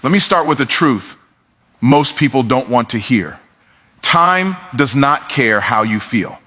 Let me start with the truth most people don't want to hear. Time does not care how you feel.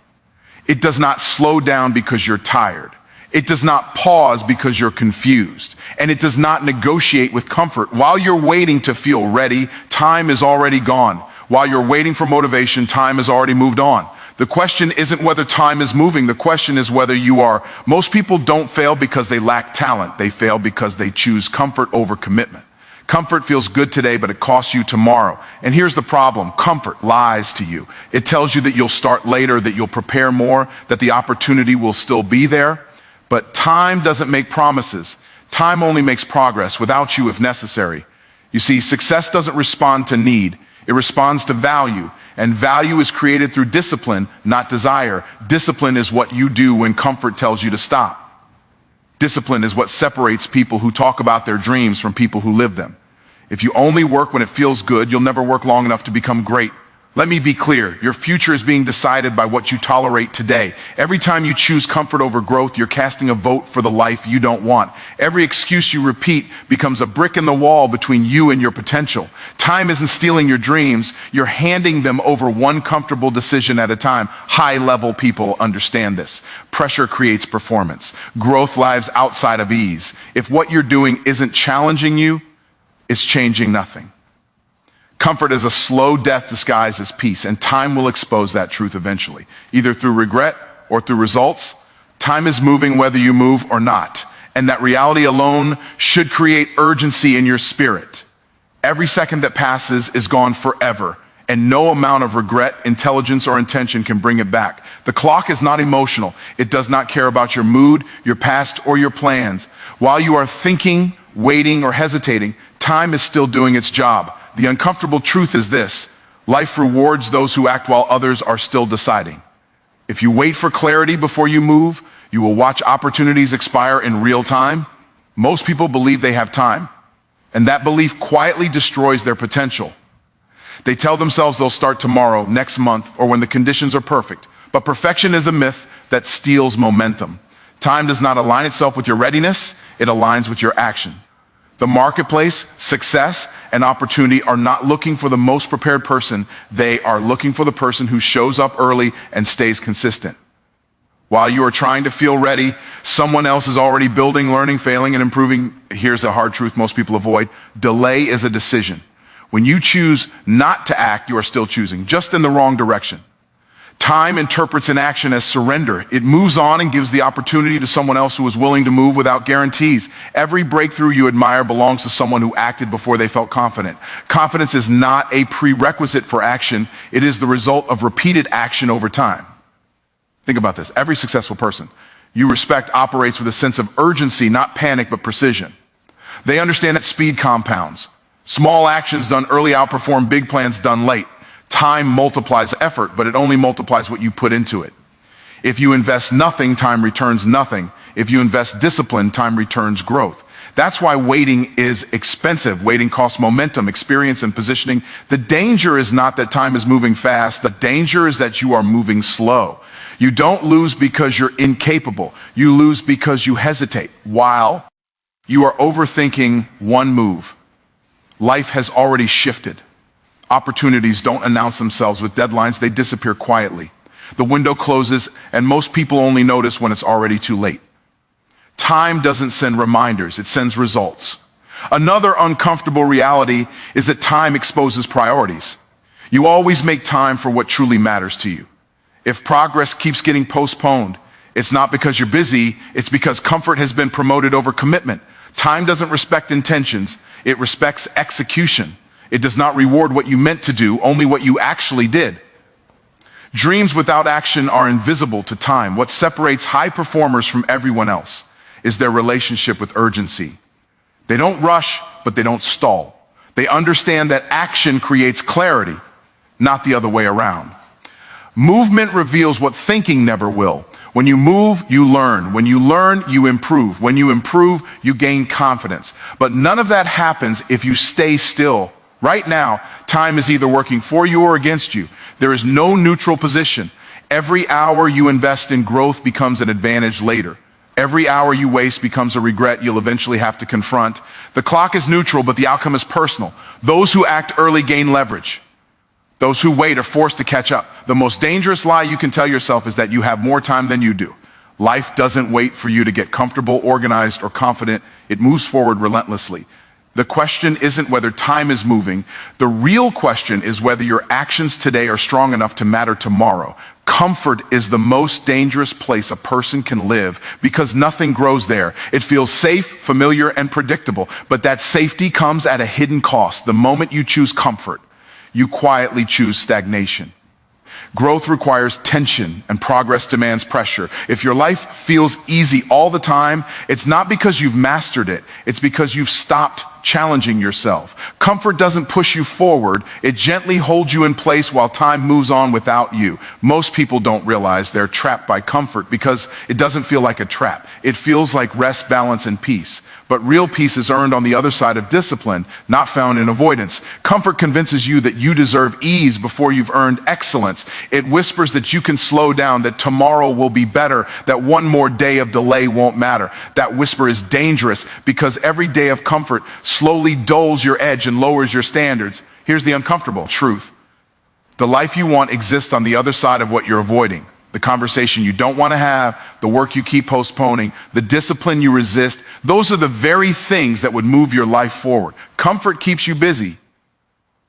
It does not slow down because you're tired. It does not pause because you're confused. And it does not negotiate with comfort. While you're waiting to feel ready, time is already gone. While you're waiting for motivation, time has already moved on. The question isn't whether time is moving. The question is whether you are. Most people don't fail because they lack talent. They fail because they choose comfort over commitment. Comfort feels good today, but it costs you tomorrow. And here's the problem. Comfort lies to you. It tells you that you'll start later, that you'll prepare more, that the opportunity will still be there. But time doesn't make promises. Time only makes progress without you if necessary. You see, success doesn't respond to need. It responds to value. And value is created through discipline, not desire. Discipline is what you do when comfort tells you to stop. Discipline is what separates people who talk about their dreams from people who live them. If you only work when it feels good, you'll never work long enough to become great. Let me be clear. Your future is being decided by what you tolerate today. Every time you choose comfort over growth, you're casting a vote for the life you don't want. Every excuse you repeat becomes a brick in the wall between you and your potential. Time isn't stealing your dreams. You're handing them over one comfortable decision at a time. High-level people understand this. Pressure creates performance. Growth lives outside of ease. If what you're doing isn't challenging you, it's changing nothing. Comfort is a slow death disguised as peace, and time will expose that truth eventually, either through regret or through results. Time is moving whether you move or not, and that reality alone should create urgency in your spirit. Every second that passes is gone forever, and no amount of regret, intelligence, or intention can bring it back. The clock is not emotional. It does not care about your mood, your past, or your plans. While you are thinking, waiting, or hesitating, time is still doing its job. The uncomfortable truth is this: life rewards those who act while others are still deciding. If you wait for clarity before you move, you will watch opportunities expire in real time. Most people believe they have time, and that belief quietly destroys their potential. They tell themselves they'll start tomorrow, next month, or when the conditions are perfect. But perfection is a myth that steals momentum. Time does not align itself with your readiness, it aligns with your action. The marketplace, success, and opportunity are not looking for the most prepared person. They are looking for the person who shows up early and stays consistent. While you are trying to feel ready, someone else is already building, learning, failing, and improving. Here's a hard truth most people avoid. Delay is a decision. When you choose not to act, you are still choosing, just in the wrong direction. Time interprets inaction as surrender. It moves on and gives the opportunity to someone else who is willing to move without guarantees. Every breakthrough you admire belongs to someone who acted before they felt confident. Confidence is not a prerequisite for action. It is the result of repeated action over time. Think about this. Every successful person you respect operates with a sense of urgency, not panic, but precision. They understand that speed compounds. Small actions done early outperform big plans done late. Time multiplies effort, but it only multiplies what you put into it. If you invest nothing, time returns nothing. If you invest discipline, time returns growth. That's why waiting is expensive. Waiting costs momentum, experience, and positioning. The danger is not that time is moving fast. The danger is that you are moving slow. You don't lose because you're incapable. You lose because you hesitate. While you are overthinking one move, life has already shifted. Opportunities don't announce themselves with deadlines, they disappear quietly. The window closes, and most people only notice when it's already too late. Time doesn't send reminders, it sends results. Another uncomfortable reality is that time exposes priorities. You always make time for what truly matters to you. If progress keeps getting postponed, it's not because you're busy, it's because comfort has been promoted over commitment. Time doesn't respect intentions, it respects execution. It does not reward what you meant to do, only what you actually did. Dreams without action are invisible to time. What separates high performers from everyone else is their relationship with urgency. They don't rush, but they don't stall. They understand that action creates clarity, not the other way around. Movement reveals what thinking never will. When you move, you learn. When you learn, you improve. When you improve, you gain confidence. But none of that happens if you stay still. Right now, time is either working for you or against you. There is no neutral position. Every hour you invest in growth becomes an advantage later. Every hour you waste becomes a regret you'll eventually have to confront. The clock is neutral, but the outcome is personal. Those who act early gain leverage. Those who wait are forced to catch up. The most dangerous lie you can tell yourself is that you have more time than you do. Life doesn't wait for you to get comfortable, organized, or confident. It moves forward relentlessly. The question isn't whether time is moving. The real question is whether your actions today are strong enough to matter tomorrow. Comfort is the most dangerous place a person can live because nothing grows there. It feels safe, familiar, and predictable, but that safety comes at a hidden cost. The moment you choose comfort, you quietly choose stagnation. Growth requires tension, and progress demands pressure. If your life feels easy all the time, it's not because you've mastered it. It's because you've stopped challenging yourself. Comfort doesn't push you forward. It gently holds you in place while time moves on without you. Most people don't realize they're trapped by comfort because it doesn't feel like a trap. It feels like rest, balance, and peace. But real peace is earned on the other side of discipline, not found in avoidance. Comfort convinces you that you deserve ease before you've earned excellence. It whispers that you can slow down, that tomorrow will be better, that one more day of delay won't matter. That whisper is dangerous because every day of comfort slowly dulls your edge and lowers your standards. Here's the uncomfortable truth. The life you want exists on the other side of what you're avoiding. The conversation you don't want to have, the work you keep postponing, the discipline you resist, those are the very things that would move your life forward. Comfort keeps you busy,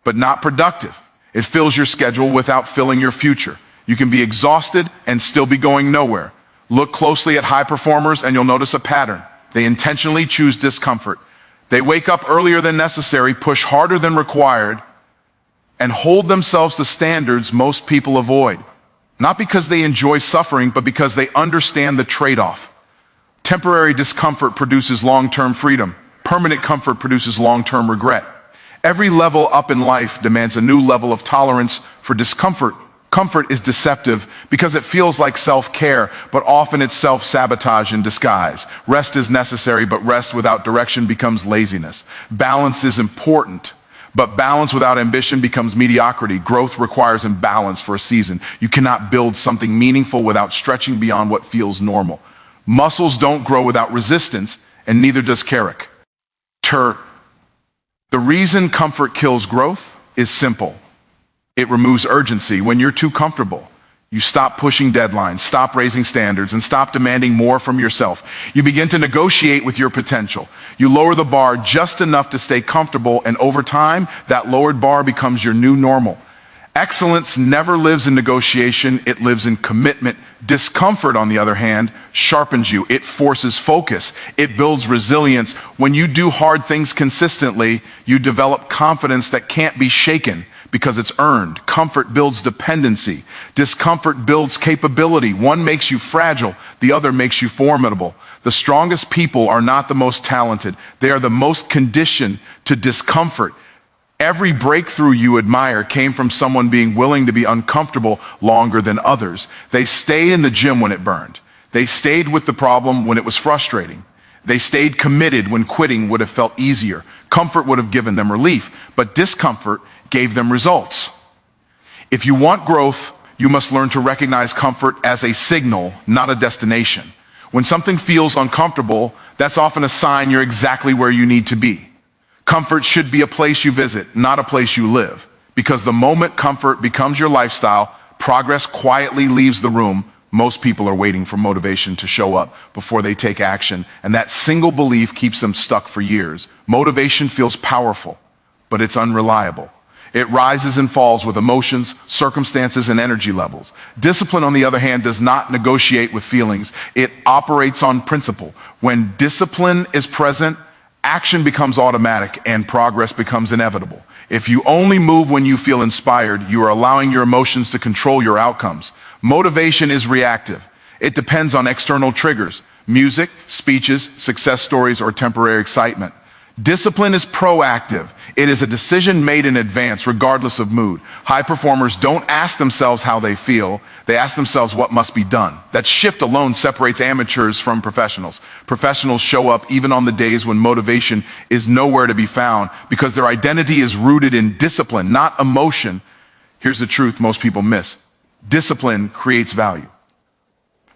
but not productive. It fills your schedule without filling your future. You can be exhausted and still be going nowhere. Look closely at high performers and you'll notice a pattern. They intentionally choose discomfort. They wake up earlier than necessary, push harder than required, and hold themselves to standards most people avoid. Not because they enjoy suffering, but because they understand the trade-off. Temporary discomfort produces long-term freedom. Permanent comfort produces long-term regret. Every level up in life demands a new level of tolerance for discomfort. Comfort is deceptive because it feels like self-care, but often it's self-sabotage in disguise. Rest is necessary, but rest without direction becomes laziness. Balance is important, but balance without ambition becomes mediocrity. Growth requires imbalance for a season. You cannot build something meaningful without stretching beyond what feels normal. Muscles don't grow without resistance, and neither does character. The reason comfort kills growth is simple. It removes urgency. When you're too comfortable, you stop pushing deadlines, stop raising standards, and stop demanding more from yourself. You begin to negotiate with your potential. You lower the bar just enough to stay comfortable, and over time, that lowered bar becomes your new normal. Excellence never lives in negotiation, it lives in commitment. Discomfort, on the other hand, sharpens you. It forces focus. It builds resilience. When you do hard things consistently, you develop confidence that can't be shaken because it's earned. Comfort builds dependency. Discomfort builds capability. One makes you fragile, the other makes you formidable. The strongest people are not the most talented. They are the most conditioned to discomfort. Every breakthrough you admire came from someone being willing to be uncomfortable longer than others. They stayed in the gym when it burned. They stayed with the problem when it was frustrating. They stayed committed when quitting would have felt easier. Comfort would have given them relief, but discomfort gave them results. If you want growth, you must learn to recognize comfort as a signal, not a destination. When something feels uncomfortable, that's often a sign you're exactly where you need to be. Comfort should be a place you visit, not a place you live. Because the moment comfort becomes your lifestyle, progress quietly leaves the room. Most people are waiting for motivation to show up before they take action, and that single belief keeps them stuck for years. Motivation feels powerful, but it's unreliable. It rises and falls with emotions, circumstances, and energy levels. Discipline, on the other hand, does not negotiate with feelings. It operates on principle. When discipline is present, action becomes automatic and progress becomes inevitable. If you only move when you feel inspired, you are allowing your emotions to control your outcomes. Motivation is reactive. It depends on external triggers, music, speeches, success stories, or temporary excitement. Discipline is proactive. It is a decision made in advance, regardless of mood. High performers don't ask themselves how they feel. They ask themselves what must be done. That shift alone separates amateurs from professionals. Professionals show up even on the days when motivation is nowhere to be found because their identity is rooted in discipline, not emotion. Here's the truth most people miss. Discipline creates value.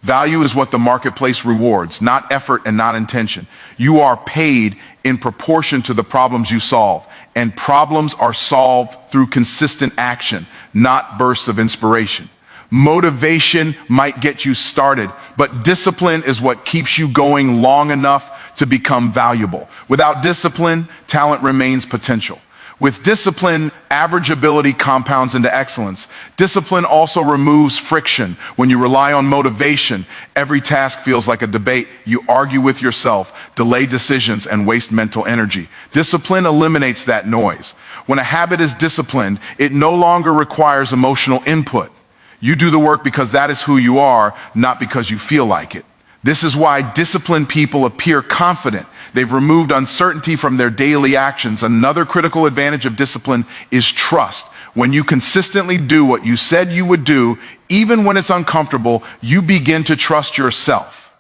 Value is what the marketplace rewards, not effort and not intention. You are paid in proportion to the problems you solve, and problems are solved through consistent action, not bursts of inspiration. Motivation might get you started, but discipline is what keeps you going long enough to become valuable. Without discipline, talent remains potential. With discipline, average ability compounds into excellence. Discipline also removes friction. When you rely on motivation, every task feels like a debate. You argue with yourself, delay decisions, and waste mental energy. Discipline eliminates that noise. When a habit is disciplined, it no longer requires emotional input. You do the work because that is who you are, not because you feel like it. This is why disciplined people appear confident. They've removed uncertainty from their daily actions. Another critical advantage of discipline is trust. When you consistently do what you said you would do, even when it's uncomfortable, you begin to trust yourself.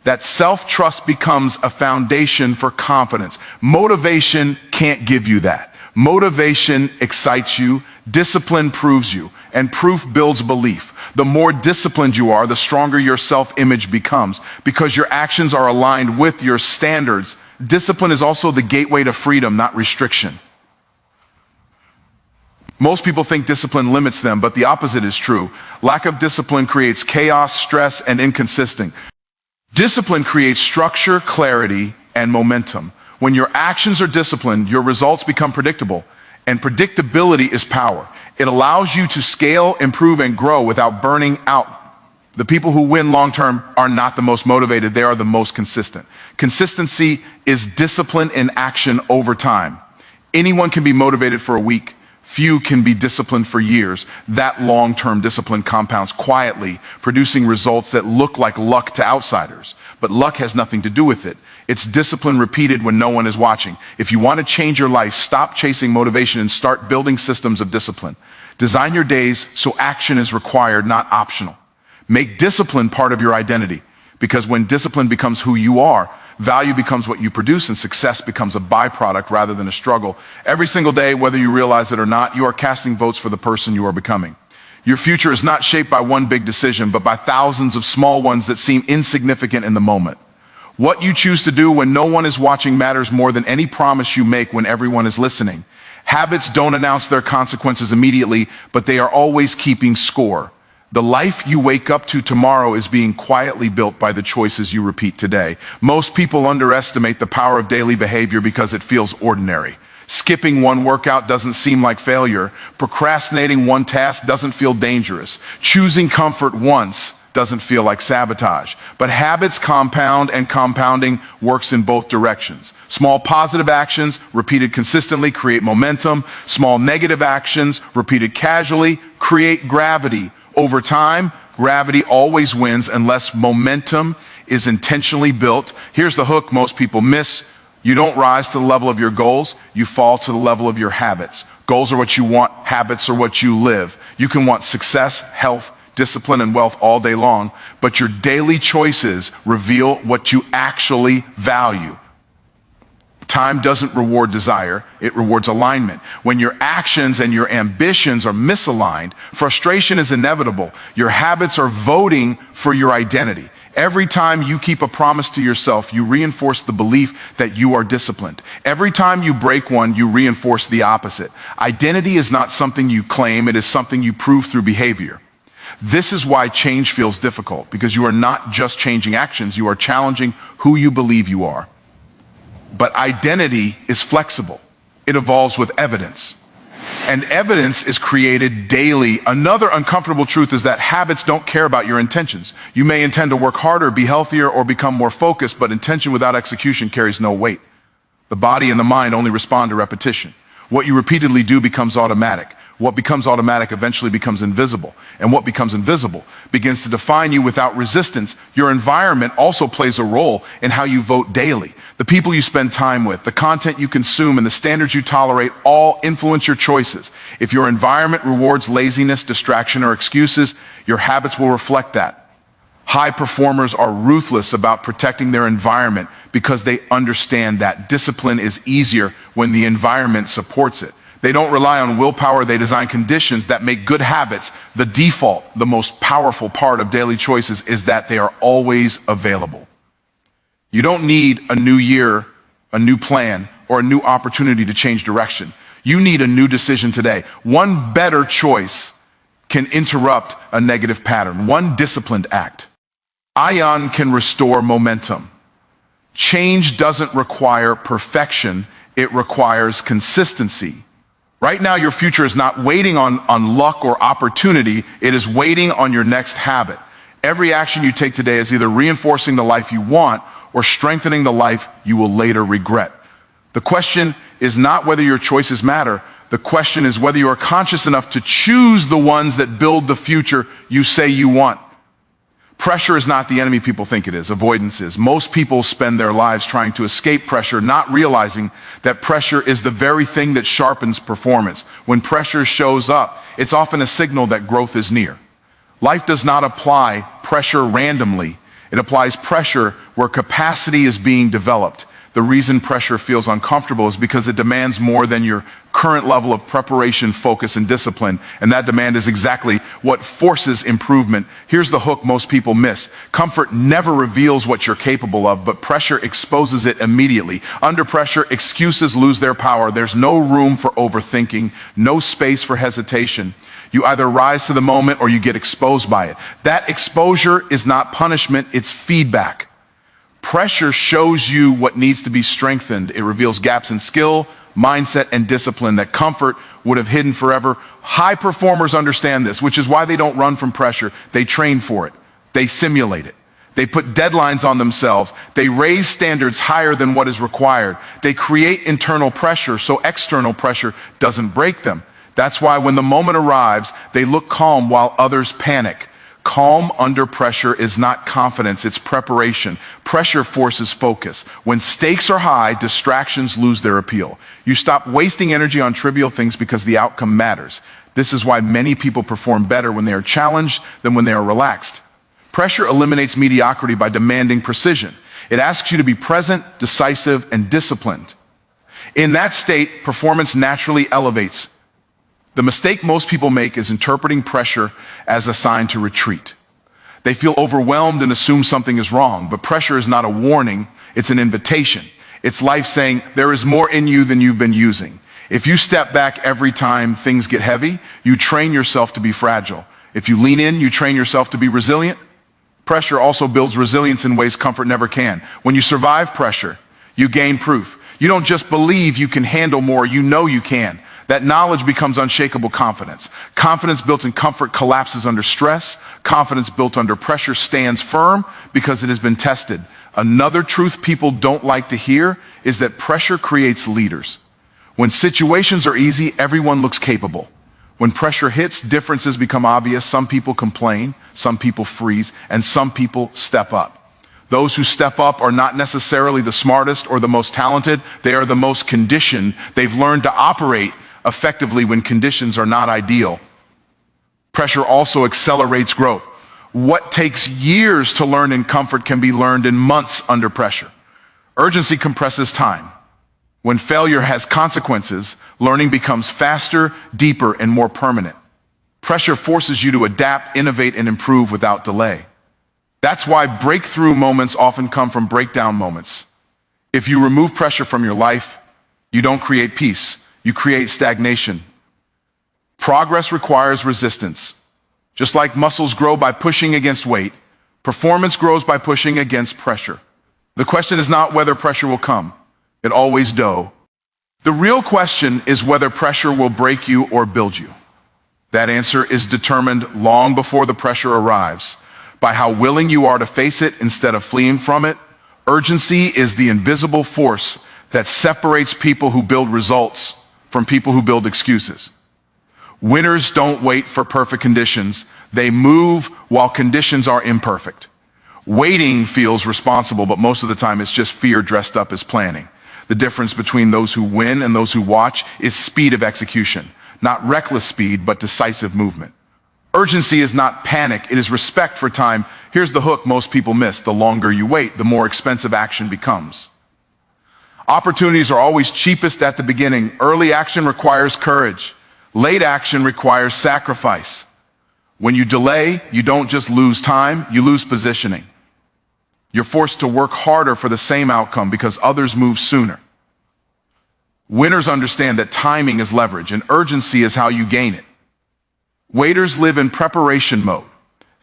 That self-trust becomes a foundation for confidence. Motivation can't give you that. Motivation excites you, discipline proves you, and proof builds belief. The more disciplined you are, the stronger your self-image becomes because your actions are aligned with your standards. Discipline is also the gateway to freedom, not restriction. Most people think discipline limits them, but the opposite is true. Lack of discipline creates chaos, stress, and inconsistency. Discipline creates structure, clarity, and momentum. When your actions are disciplined, your results become predictable, and predictability is power. It allows you to scale, improve, and grow without burning out. The people who win long-term are not the most motivated, they are the most consistent. Consistency is discipline in action over time. Anyone can be motivated for a week. Few can be disciplined for years. That long-term discipline compounds quietly, producing results that look like luck to outsiders. But luck has nothing to do with it. It's discipline repeated when no one is watching. If you want to change your life, stop chasing motivation and start building systems of discipline. Design your days so action is required, not optional. Make discipline part of your identity, because when discipline becomes who you are, value becomes what you produce and success becomes a byproduct rather than a struggle. Every single day, whether you realize it or not, you are casting votes for the person you are becoming. Your future is not shaped by one big decision, but by thousands of small ones that seem insignificant in the moment. What you choose to do when no one is watching matters more than any promise you make when everyone is listening. Habits don't announce their consequences immediately, but they are always keeping score. The life you wake up to tomorrow is being quietly built by the choices you repeat today. Most people underestimate the power of daily behavior because it feels ordinary. Skipping one workout doesn't seem like failure. Procrastinating one task doesn't feel dangerous. Choosing comfort once doesn't feel like sabotage. But habits compound, and compounding works in both directions. Small positive actions, repeated consistently, create momentum. Small negative actions, repeated casually, create gravity. Over time, gravity always wins unless momentum is intentionally built. Here's the hook most people miss. You don't rise to the level of your goals, you fall to the level of your habits. Goals are what you want, habits are what you live. You can want success, health, discipline, and wealth all day long, but your daily choices reveal what you actually value. Time doesn't reward desire, it rewards alignment. When your actions and your ambitions are misaligned, frustration is inevitable. Your habits are voting for your identity. Every time you keep a promise to yourself, you reinforce the belief that you are disciplined. Every time you break one, you reinforce the opposite. Identity is not something you claim, it is something you prove through behavior. This is why change feels difficult, because you are not just changing actions, you are challenging who you believe you are. But identity is flexible. It evolves with evidence. And evidence is created daily. Another uncomfortable truth is that habits don't care about your intentions. You may intend to work harder, be healthier, or become more focused, but intention without execution carries no weight. The body and the mind only respond to repetition. What you repeatedly do becomes automatic. What becomes automatic eventually becomes invisible. And what becomes invisible begins to define you without resistance. Your environment also plays a role in how you vote daily. The people you spend time with, the content you consume, and the standards you tolerate all influence your choices. If your environment rewards laziness, distraction, or excuses, your habits will reflect that. High performers are ruthless about protecting their environment because they understand that discipline is easier when the environment supports it. They don't rely on willpower. They design conditions that make good habits the default. The most powerful part of daily choices is that they are always available. You don't need a new year, a new plan, or a new opportunity to change direction. You need a new decision today. One better choice can interrupt a negative pattern. One disciplined act. Ion can restore momentum. Change doesn't require perfection. It requires consistency. Right now, your future is not waiting on luck or opportunity. It is waiting on your next habit. Every action you take today is either reinforcing the life you want or strengthening the life you will later regret. The question is not whether your choices matter. The question is whether you are conscious enough to choose the ones that build the future you say you want. Pressure is not the enemy people think it is. Avoidance is. Most people spend their lives trying to escape pressure, not realizing that pressure is the very thing that sharpens performance. When pressure shows up, it's often a signal that growth is near. Life does not apply pressure randomly. It applies pressure where capacity is being developed. The reason pressure feels uncomfortable is because it demands more than your current level of preparation, focus, and discipline. And that demand is exactly what forces improvement. Here's the hook most people miss. Comfort never reveals what you're capable of, but pressure exposes it immediately. Under pressure, excuses lose their power. There's no room for overthinking, no space for hesitation. You either rise to the moment or you get exposed by it. That exposure is not punishment, it's feedback. Pressure shows you what needs to be strengthened. It reveals gaps in skill, mindset, and discipline that comfort would have hidden forever. High performers understand this, which is why they don't run from pressure. They train for it. They simulate it. They put deadlines on themselves. They raise standards higher than what is required. They create internal pressure so external pressure doesn't break them. That's why when the moment arrives, they look calm while others panic. Calm under pressure is not confidence, it's preparation. Pressure forces focus. When stakes are high, distractions lose their appeal. You stop wasting energy on trivial things because the outcome matters. This is why many people perform better when they are challenged than when they are relaxed. Pressure eliminates mediocrity by demanding precision. It asks you to be present, decisive, and disciplined. In that state, performance naturally elevates. The mistake most people make is interpreting pressure as a sign to retreat. They feel overwhelmed and assume something is wrong, but pressure is not a warning, it's an invitation. It's life saying, there is more in you than you've been using. If you step back every time things get heavy, you train yourself to be fragile. If you lean in, you train yourself to be resilient. Pressure also builds resilience in ways comfort never can. When you survive pressure, you gain proof. You don't just believe you can handle more, you know you can. That knowledge becomes unshakable confidence. Confidence built in comfort collapses under stress. Confidence built under pressure stands firm because it has been tested. Another truth people don't like to hear is that pressure creates leaders. When situations are easy, everyone looks capable. When pressure hits, differences become obvious. Some people complain, some people freeze, and some people step up. Those who step up are not necessarily the smartest or the most talented. They are the most conditioned. They've learned to operate effectively when conditions are not ideal. Pressure also accelerates growth. What takes years to learn in comfort can be learned in months under pressure. Urgency compresses time. When failure has consequences, learning becomes faster, deeper, and more permanent. Pressure forces you to adapt, innovate, and improve without delay. That's why breakthrough moments often come from breakdown moments. If you remove pressure from your life, you don't create peace. You create stagnation. Progress requires resistance. Just like muscles grow by pushing against weight, performance grows by pushing against pressure. The question is not whether pressure will come. It always does. The real question is whether pressure will break you or build you. That answer is determined long before the pressure arrives, by how willing you are to face it instead of fleeing from it. Urgency is the invisible force that separates people who build results from people who build excuses. Winners don't wait for perfect conditions. They move while conditions are imperfect. Waiting feels responsible, but most of the time it's just fear dressed up as planning. The difference between those who win and those who watch is speed of execution. Not reckless speed, but decisive movement. Urgency is not panic, it is respect for time. Here's the hook most people miss. The longer you wait, the more expensive action becomes. Opportunities are always cheapest at the beginning. Early action requires courage. Late action requires sacrifice. When you delay, you don't just lose time, you lose positioning. You're forced to work harder for the same outcome because others move sooner. Winners understand that timing is leverage and urgency is how you gain it. Waiters live in preparation mode.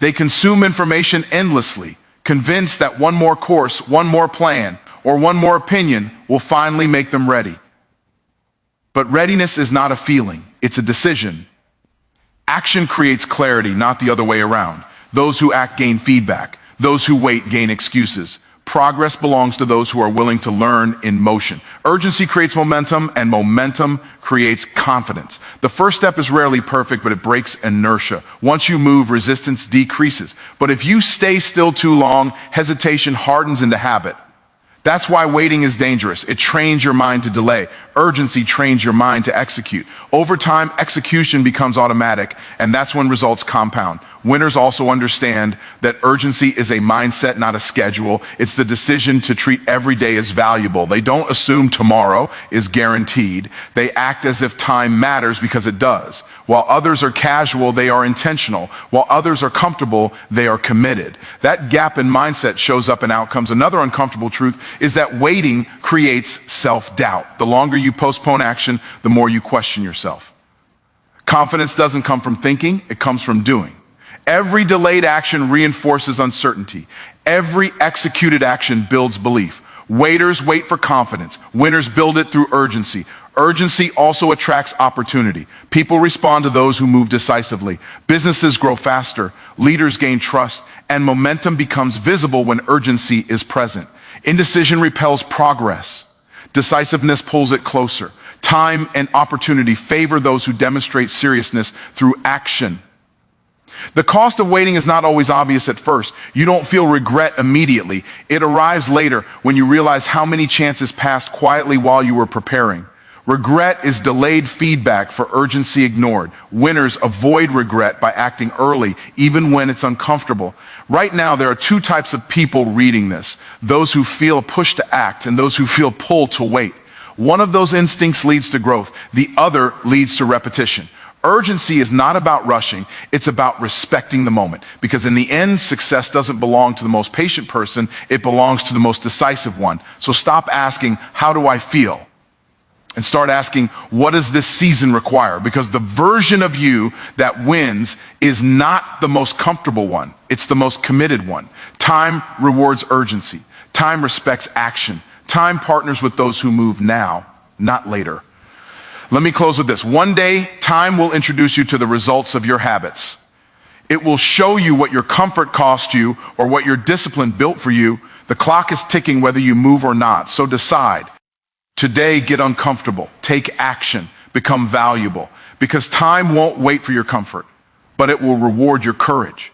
They consume information endlessly, convinced that one more course, one more plan, or one more opinion will finally make them ready. But readiness is not a feeling, it's a decision. Action creates clarity, not the other way around. Those who act gain feedback. Those who wait gain excuses. Progress belongs to those who are willing to learn in motion. Urgency creates momentum, and momentum creates confidence. The first step is rarely perfect, but it breaks inertia. Once you move, resistance decreases. But if you stay still too long, hesitation hardens into habit. That's why waiting is dangerous. It trains your mind to delay. Urgency trains your mind to execute. Over time, execution becomes automatic, and that's when results compound. Winners also understand that urgency is a mindset, not a schedule. It's the decision to treat every day as valuable. They don't assume tomorrow is guaranteed. They act as if time matters because it does. While others are casual, they are intentional. While others are comfortable, they are committed. That gap in mindset shows up in outcomes. Another uncomfortable truth is that waiting creates self-doubt. The longer you postpone action, the more you question yourself. Confidence doesn't come from thinking, it comes from doing. Every delayed action reinforces uncertainty. Every executed action builds belief. Waiters wait for confidence. Winners build it through urgency. Urgency also attracts opportunity. People respond to those who move decisively. Businesses grow faster. Leaders gain trust. And momentum becomes visible when urgency is present. Indecision repels progress. Decisiveness pulls it closer. Time and opportunity favor those who demonstrate seriousness through action. The cost of waiting is not always obvious at first. You don't feel regret immediately. It arrives later when you realize how many chances passed quietly while you were preparing. Regret is delayed feedback for urgency ignored. Winners avoid regret by acting early, even when it's uncomfortable. Right now, there are two types of people reading this: those who feel a push to act and those who feel pulled to wait. One of those instincts leads to growth. The other leads to repetition. Urgency is not about rushing, it's about respecting the moment. Because in the end, success doesn't belong to the most patient person, it belongs to the most decisive one. So stop asking, how do I feel? And start asking, what does this season require? Because the version of you that wins is not the most comfortable one, it's the most committed one. Time rewards urgency. Time respects action. Time partners with those who move now, not later. Let me close with this. One day, time will introduce you to the results of your habits. It will show you what your comfort cost you or what your discipline built for you. The clock is ticking whether you move or not, so decide. Today, get uncomfortable, take action, become valuable, because time won't wait for your comfort, but it will reward your courage.